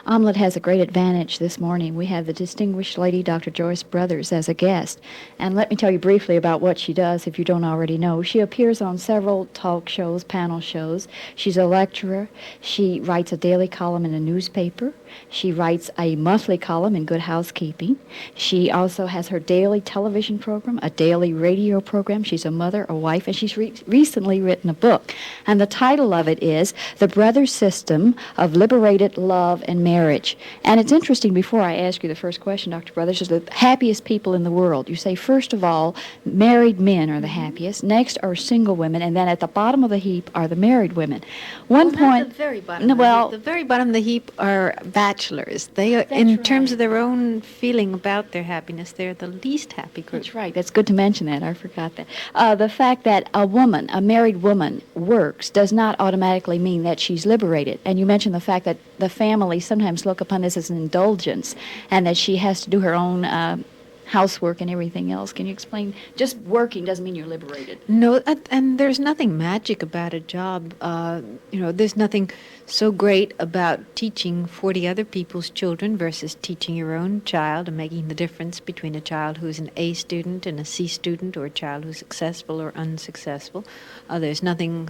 Omelet has a great advantage this morning. We have the distinguished lady, Dr. Joyce Brothers, as a guest. And let me tell you briefly about what she does if you don't already know. She appears on several talk shows, panel shows. She's a lecturer. She writes a daily column in a newspaper. She writes a monthly column in Good Housekeeping. She also has her daily television program, a daily radio program. She's a mother, a wife, and she's recently written a book. And the title of it is The Brothers System of Liberated Love and Marriage. And it's interesting, before I ask you the first question, Dr. Brothers, is the happiest people in the world. You say, first of all, married men are the happiest. Next are single women. And then at the bottom of the heap are the married women. Not the very bottom. The very bottom of the heap are bachelors. They are, in terms of their own feeling about their happiness, they're the least happy group. That's right. That's good to mention that. I forgot that. The fact that a woman, a married woman, works does not automatically mean that she's liberated. And you mentioned the fact that the family sometimes look upon this as an indulgence and that she has to do her own housework and everything else. Can you explain? Just working doesn't mean you're liberated. No, and there's nothing magic about a job. There's nothing so great about teaching 40 other people's children versus teaching your own child and making the difference between a child who's an A student and a C student, or a child who's successful or unsuccessful. There's nothing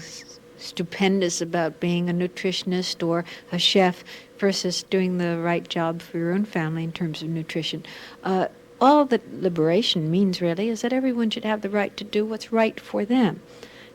stupendous about being a nutritionist or a chef versus doing the right job for your own family in terms of nutrition. All that liberation means, really, is that everyone should have the right to do what's right for them.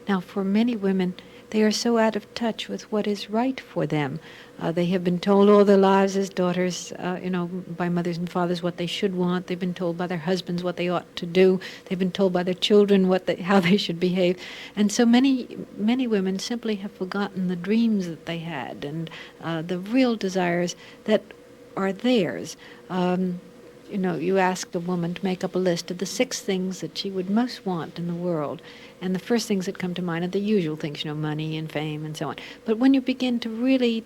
Now, for many women, they are so out of touch with what is right for them. They have been told all their lives as daughters, by mothers and fathers what they should want. They've been told by their husbands what they ought to do. They've been told by their children how they should behave. And so many women simply have forgotten the dreams that they had and the real desires that are theirs. You ask a woman to make up a list of the 6 things that she would most want in the world. And the first things that come to mind are the usual things, money and fame and so on. But when you begin to really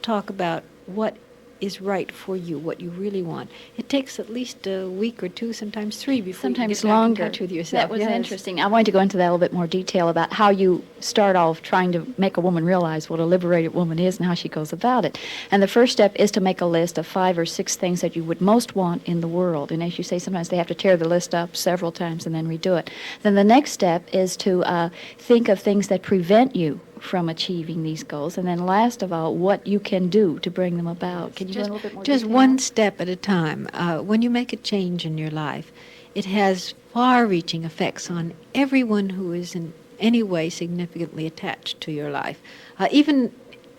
talk about what is right for you, what you really want, it takes at least a week or 2, sometimes 3, before sometimes you get longer. back in touch with yourself. That was interesting. I wanted to go into that a little bit more detail about how you start off trying to make a woman realize what a liberated woman is and how she goes about it. And the first step is to make a list of 5 or 6 things that you would most want in the world. And as you say, sometimes they have to tear the list up several times and then redo it. Then the next step is to think of things that prevent you from achieving these goals, and then last of all, what you can do to bring them about. Can you go in a little bit more just detail? One step at a time. When you make a change in your life, it has far-reaching effects on everyone who is in any way significantly attached to your life.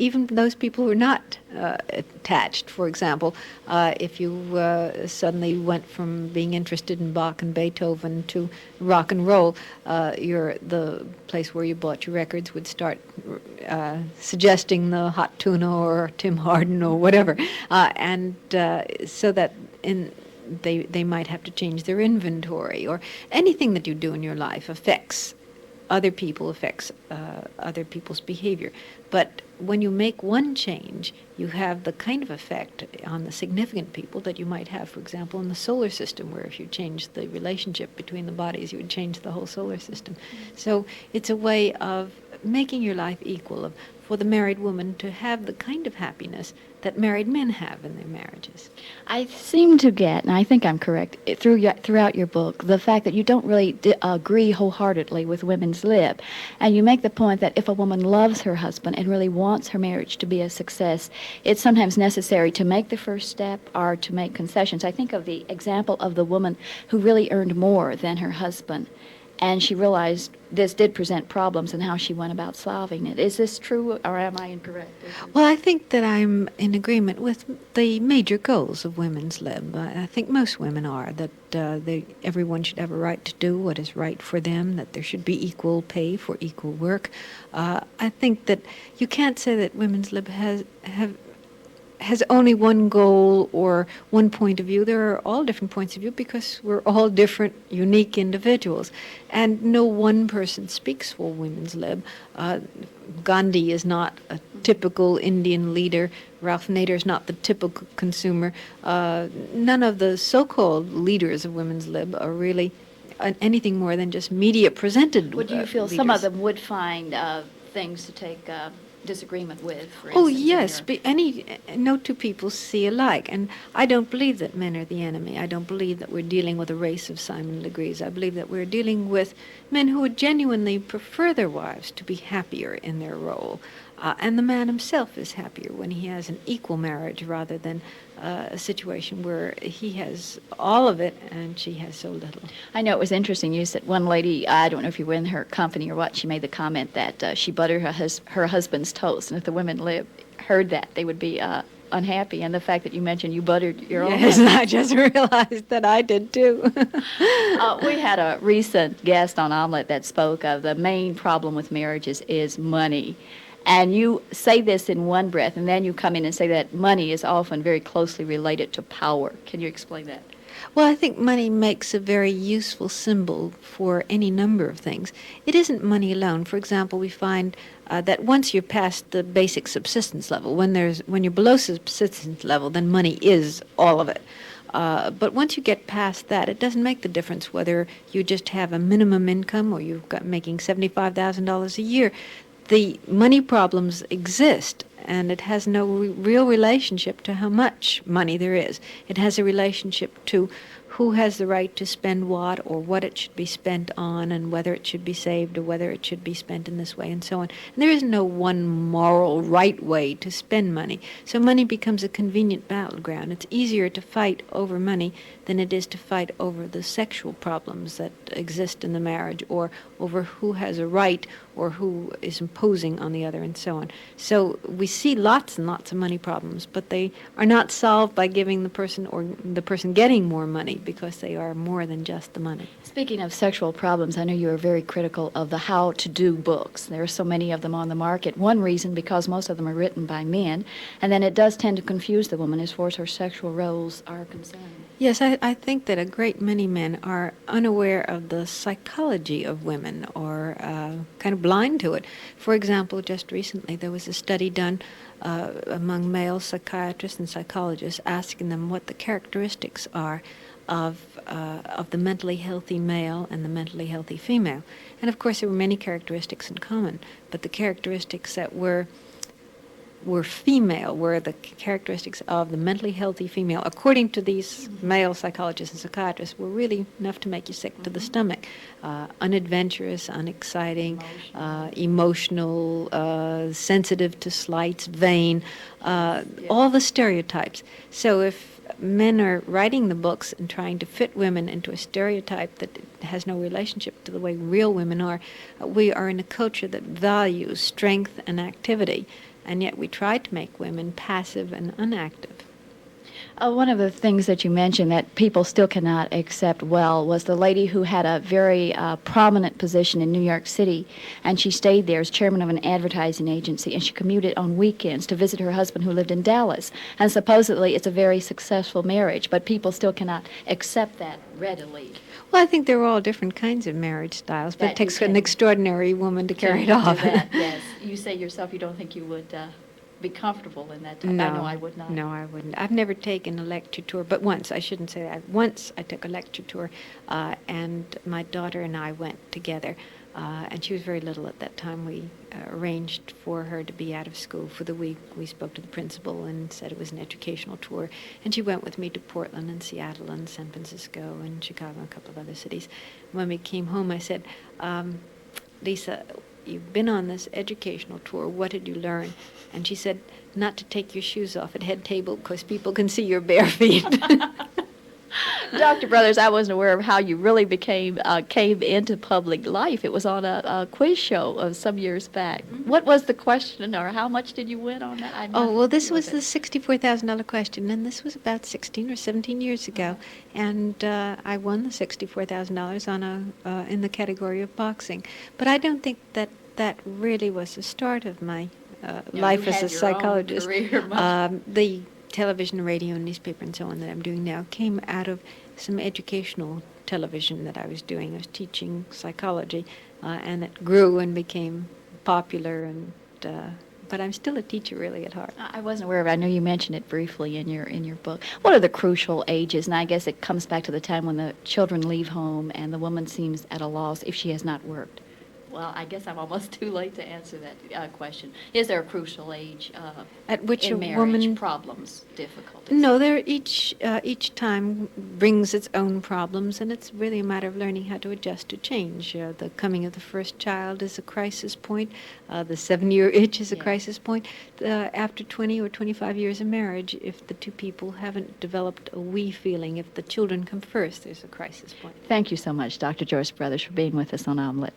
Even those people who are not attached. For example, if you suddenly went from being interested in Bach and Beethoven to rock and roll, the place where you bought your records would start suggesting the Hot Tuna or Tim Hardin or whatever, so that they might have to change their inventory, or anything that you do in your life affects other people's behavior. But when you make one change, you have the kind of effect on the significant people that you might have, for example, in the solar system, where if you change the relationship between the bodies, you would change the whole solar system. So it's a way of making your life equal, for the married woman to have the kind of happiness that married men have in their marriages. I seem to get, and I think I'm correct, throughout your book, the fact that you don't really agree wholeheartedly with women's lib. And you make the point that if a woman loves her husband and really wants her marriage to be a success, it's sometimes necessary to make the first step or to make concessions. I think of the example of the woman who really earned more than her husband, and she realized this did present problems and how she went about solving it. Is this true, or am I incorrect? Well, I think that I'm in agreement with the major goals of women's lib. I think most women are, that everyone should have a right to do what is right for them, that there should be equal pay for equal work. I think that you can't say that women's lib has only one goal or one point of view. There are all different points of view because we're all different, unique individuals. And no one person speaks for women's lib. Gandhi is not a typical Indian leader. Ralph Nader is not the typical consumer. None of the so-called leaders of women's lib are really anything more than just media presented Would you feel leaders. some of them would find things to take disagreement with, for Oh, instance, in yes. your- No two people see alike. And I don't believe that men are the enemy. I don't believe that we're dealing with a race of Simon Legrees. I believe that we're dealing with men who would genuinely prefer their wives to be happier in their role. And the man himself is happier when he has an equal marriage rather than a situation where he has all of it and she has so little. I know it was interesting. You said one lady, I don't know if you were in her company or what, she made the comment that she buttered her husband's toast, and if the women heard that, they would be unhappy. And the fact that you mentioned you buttered your own. Yes, I just realized that I did too. We had a recent guest on Omelet that spoke of the main problem with marriages is money. And you say this in one breath, and then you come in and say that money is often very closely related to power. Can you explain that? Well, I think money makes a very useful symbol for any number of things. It isn't money alone. For example, we find that once you're past the basic subsistence level, when you're below subsistence level, then money is all of it. But once you get past that, it doesn't make the difference whether you just have a minimum income or you've got making $75,000 a year. The money problems exist, and it has no real relationship to how much money there is. It has a relationship to who has the right to spend what, or what it should be spent on, and whether it should be saved or whether it should be spent in this way, and so on. And there is no one moral right way to spend money. So money becomes a convenient battleground. It's easier to fight over money than it is to fight over the sexual problems that exist in the marriage, or over who has a right or who is imposing on the other, and so on. So we see lots and lots of money problems, but they are not solved by giving the person or the person getting more money, because they are more than just the money. Speaking of sexual problems, I know you are very critical of the how-to-do books. There are so many of them on the market. One reason, because most of them are written by men, and then it does tend to confuse the woman as far as her sexual roles are concerned. Yes, I think that a great many men are unaware of the psychology of women, or kind of blind to it. For example, just recently there was a study done among male psychiatrists and psychologists, asking them what the characteristics are of the mentally healthy male and the mentally healthy female. And of course there were many characteristics in common, but the characteristics that were female were the characteristics of the mentally healthy female, according to these male psychologists and psychiatrists, were really enough to make you sick to the stomach. Unadventurous, unexciting, emotional, sensitive to slights, vain, all the stereotypes. So if men are writing the books and trying to fit women into a stereotype that has no relationship to the way real women are, we are in a culture that values strength and activity, and yet we try to make women passive and inactive. One of the things that you mentioned that people still cannot accept well was the lady who had a very prominent position in New York City, and she stayed there as chairman of an advertising agency, and she commuted on weekends to visit her husband who lived in Dallas. And supposedly it's a very successful marriage, but people still cannot accept that readily. Well, I think there are all different kinds of marriage styles, but it takes an extraordinary woman to carry it off. Yes. You say yourself you don't think you would be comfortable in that type. No, I know I would not. No, I wouldn't. I've never taken a lecture tour, but once, I shouldn't say that. Once I took a lecture tour, and my daughter and I went together, and she was very little at that time. We arranged for her to be out of school for the week. We spoke to the principal and said it was an educational tour, and she went with me to Portland and Seattle and San Francisco and Chicago and a couple of other cities. When we came home, I said, Lisa, you've been on this educational tour. What did you learn? And she said, not to take your shoes off at head table because people can see your bare feet. Dr. Brothers, I wasn't aware of how you really came into public life. It was on a quiz show of some years back. Mm-hmm. What was the question, or how much did you win on that? This was the $64,000 question, and this was about 16 or 17 years ago. And I won the $64,000 in the category of boxing. But I don't think that really was the start of my life as a psychologist. The television, radio, newspaper, and so on that I'm doing now came out of some educational television that I was doing. I was teaching psychology, and it grew and became popular. And but I'm still a teacher, really, at heart. I wasn't aware of it. I know you mentioned it briefly in your book. What are the crucial ages? And I guess it comes back to the time when the children leave home and the woman seems at a loss if she has not worked. Well, I guess I'm almost too late to answer that question. Is there a crucial age At which in a marriage? woman Problems, difficulties? No, there each time brings its own problems, and it's really a matter of learning how to adjust to change. The coming of the first child is a crisis point. The 7-year itch is a Yeah. crisis point. After 20 or 25 years of marriage, if the two people haven't developed a we feeling, if the children come first, there's a crisis point. Thank you so much, Dr. Joyce Brothers, for being with us on Omelet.